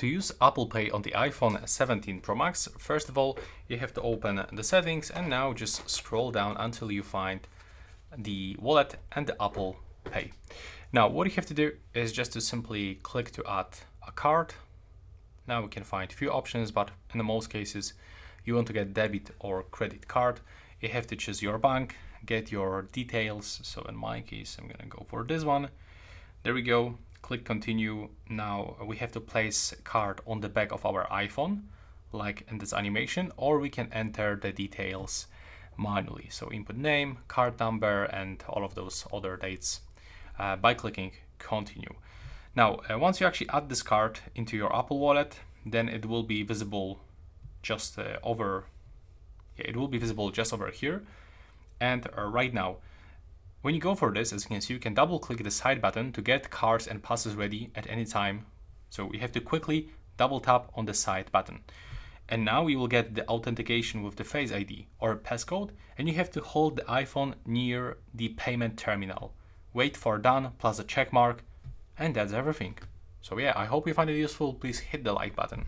to use Apple Pay on the iPhone 17 Pro Max, first of all, you have to open the settings and now just scroll down until you find the wallet and the Apple Pay. Now, what you have to do is just to simply click to add a card. Now we can find a few options, but in the most cases, you want to get debit or credit card. You have to choose your bank, get your details. So in my case, I'm gonna go for this one. There we go. Click continue. Now we have to place card on the back of our iPhone, like in this animation, or we can enter the details manually. So input name, card number, and all of those other dates by clicking continue. Now, once you actually add this card into your Apple Wallet, then it will be visible just over here. And right now, when you go for this, as you can see, you can double click the side button to get cards and passes ready at any time. So you have to quickly double tap on the side button. And now you will get the authentication with the Face ID or passcode, and you have to hold the iPhone near the payment terminal. Wait for done plus a check mark, and that's everything. So yeah, I hope you find it useful. Please hit the like button.